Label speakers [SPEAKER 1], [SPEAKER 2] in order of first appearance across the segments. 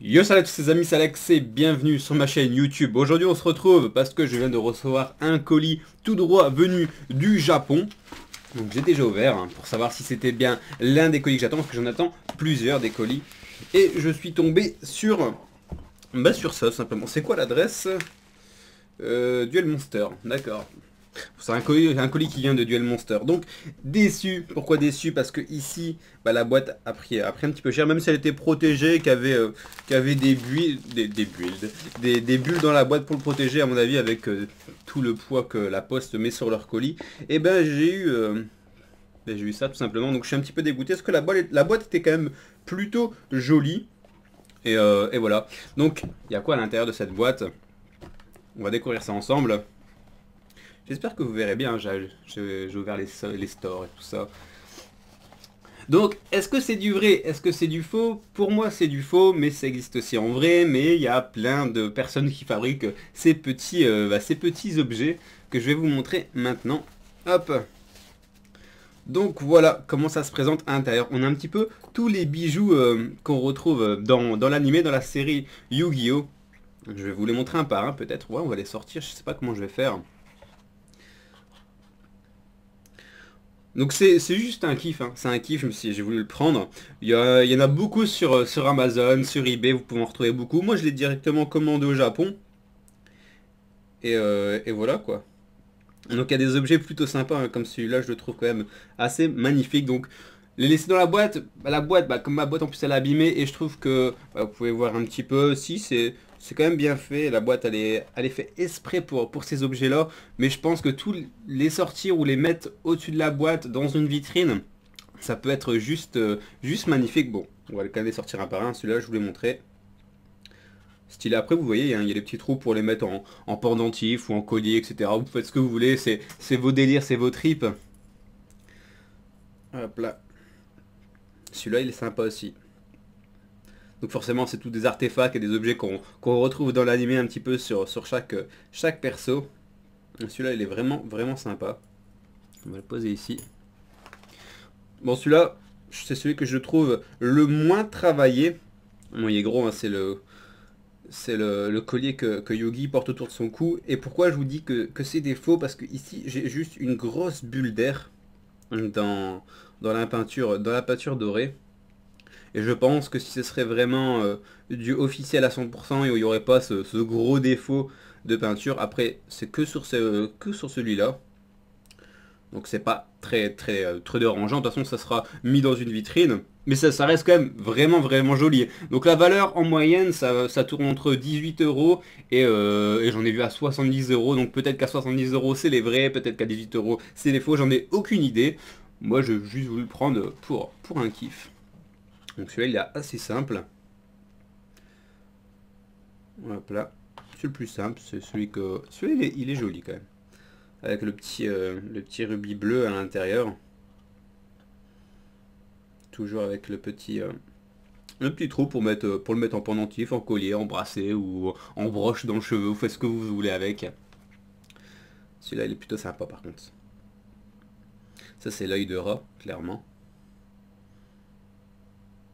[SPEAKER 1] Yo salut à tous les amis, c'est Alex et bienvenue sur ma chaîne YouTube. Aujourd'hui on se retrouve parce que je viens de recevoir un colis tout droit venu du Japon. Donc j'ai déjà ouvert pour savoir si c'était bien l'un des colis que j'attends, parce que j'en attends plusieurs des colis. Et je suis tombé sur, sur ça simplement. C'est quoi l'adresse? Duel Monster, d'accord. C'est un colis qui vient de Duel Monster. Donc déçu. Pourquoi déçu? Parce que ici, la boîte a pris un petit peu cher, même si elle était protégée, qu'avait des builds, des bulles dans la boîte pour le protéger, à mon avis, avec tout le poids que la poste met sur leur colis. Et ben j'ai eu ça tout simplement. Donc je suis un petit peu dégoûté parce que la boîte était quand même plutôt jolie. Et voilà. Donc il y a quoi à l'intérieur de cette boîte? On va découvrir ça ensemble. J'espère que vous verrez bien, j'ai ouvert les stores et tout ça. Donc, est-ce que c'est du vrai? Est-ce que c'est du faux? Pour moi, c'est du faux, mais ça existe aussi en vrai. Mais il y a plein de personnes qui fabriquent ces petits objets que je vais vous montrer maintenant. Hop. Donc voilà comment ça se présente à l'intérieur. On a un petit peu tous les bijoux qu'on retrouve dans l'anime, dans la série Yu-Gi-Oh! Je vais vous les montrer un par un peut-être. Ouais, on va les sortir, je sais pas comment je vais faire. Donc c'est juste un kiff, hein. C'est un kiff, j'ai voulu le prendre. Il y en a beaucoup sur Amazon, sur eBay, vous pouvez en retrouver beaucoup. Moi je l'ai directement commandé au Japon. Et voilà quoi. Donc il y a des objets plutôt sympas, hein, comme celui-là, je le trouve quand même assez magnifique. Donc les laisser dans la boîte, comme ma boîte en plus elle est abîmée, et je trouve que vous pouvez voir un petit peu, si c'est quand même bien fait. La boîte elle est faite exprès pour ces objets-là, mais je pense que tous les sortir ou les mettre au-dessus de la boîte dans une vitrine, ça peut être juste magnifique. Bon, on va quand même les sortir un par un. Celui-là je vous l'ai montré. Stylé. Après, vous voyez, il y a les petits trous pour les mettre en pendentif ou en collier, etc. Vous faites ce que vous voulez, c'est vos délires, c'est vos tripes. Hop là. Celui-là, il est sympa aussi. Donc forcément, c'est tous des artefacts et des objets qu'on retrouve dans l'anime un petit peu sur chaque perso. Celui-là, il est vraiment sympa. On va le poser ici. Bon, celui-là, c'est celui que je trouve le moins travaillé. Bon, il est gros, hein, c'est le collier que Yogi porte autour de son cou. Et pourquoi je vous dis que c'est des faux? Parce que ici, j'ai juste une grosse bulle d'air dans la peinture dorée. Et je pense que si ce serait vraiment du officiel à 100%, il n'y aurait pas ce gros défaut de peinture. Après, c'est que sur celui-là. Donc c'est pas très dérangeant. De toute façon, ça sera mis dans une vitrine. Mais ça reste quand même vraiment joli. Donc la valeur en moyenne, ça tourne entre 18 euros et j'en ai vu à 70 euros. Donc peut-être qu'à 70 euros c'est les vrais, peut-être qu'à 18 euros c'est les faux, j'en ai aucune idée. Moi je veux juste voulu le prendre pour un kiff. Donc celui-là il est assez simple. Hop là. C'est le plus simple, c'est celui-là il est joli quand même. Avec le petit rubis bleu à l'intérieur. Toujours avec le petit trou pour le mettre en pendentif, en collier, en bracelet ou en broche dans le cheveu. Vous faites ce que vous voulez avec. Celui-là, il est plutôt sympa par contre. Ça, c'est l'œil de rat, clairement.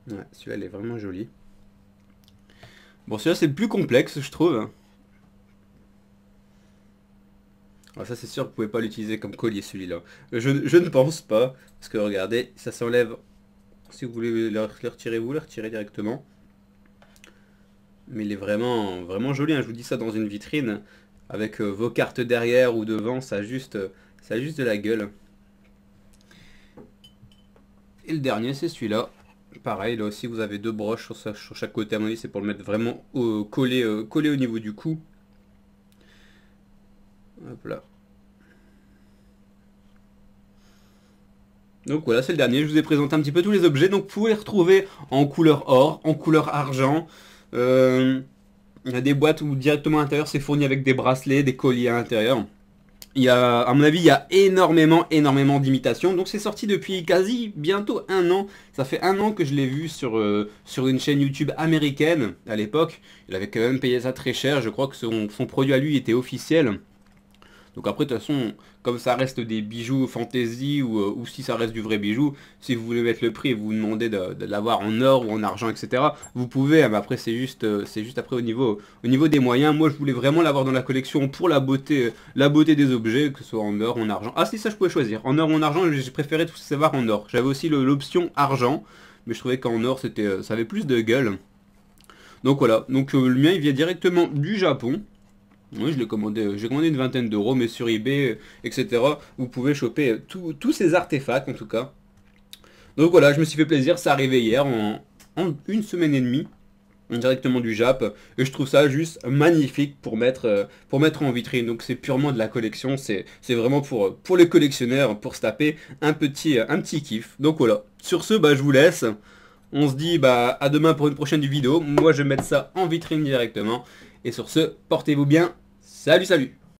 [SPEAKER 1] Ouais, celui-là, il est vraiment joli. Bon, celui-là, c'est le plus complexe, je trouve. Alors ça, c'est sûr que vous pouvez pas l'utiliser comme collier, celui-là. Je ne pense pas. Parce que regardez, ça s'enlève. Si vous voulez le retirer, vous le retirez directement. Mais il est vraiment joli, hein. Je vous dis ça dans une vitrine. Avec vos cartes derrière ou devant, ça a juste de la gueule. Et le dernier, c'est celui-là. Pareil, là aussi, vous avez deux broches sur chaque côté. À mon avis, c'est pour le mettre vraiment collé au niveau du cou. Hop là. Donc voilà, c'est le dernier. Je vous ai présenté un petit peu tous les objets. Donc vous pouvez les retrouver en couleur or, en couleur argent. Il y a des boîtes où directement à l'intérieur c'est fourni avec des bracelets, des colliers à l'intérieur. À mon avis, il y a énormément d'imitations. Donc c'est sorti depuis quasi bientôt un an. Ça fait un an que je l'ai vu sur une chaîne YouTube américaine à l'époque. Il avait quand même payé ça très cher. Je crois que son produit à lui était officiel. Donc après, de toute façon, comme ça reste des bijoux fantasy ou si ça reste du vrai bijou, si vous voulez mettre le prix et vous demandez de l'avoir en or ou en argent, etc., vous pouvez, hein, mais après c'est juste après au niveau des moyens. Moi je voulais vraiment l'avoir dans la collection pour la beauté des objets, que ce soit en or ou en argent. Ah si, ça je pouvais choisir, en or ou en argent, j'ai préféré tout savoir en or. J'avais aussi l'option argent, mais je trouvais qu'en or ça avait plus de gueule. Donc voilà, donc le mien il vient directement du Japon. Oui, je l'ai commandé, j'ai commandé une vingtaine d'euros, mais sur eBay, etc., vous pouvez choper tous ces artefacts en tout cas. Donc voilà, je me suis fait plaisir, ça arrivait hier en une semaine et demie, directement du Jap, et je trouve ça juste magnifique pour mettre en vitrine. Donc c'est purement de la collection, c'est vraiment pour les collectionneurs, pour se taper un petit kiff. Donc voilà, sur ce, bah, je vous laisse. On se dit bah, à demain pour une prochaine vidéo. Moi je vais mettre ça en vitrine directement. Et sur ce, portez-vous bien. Salut, salut!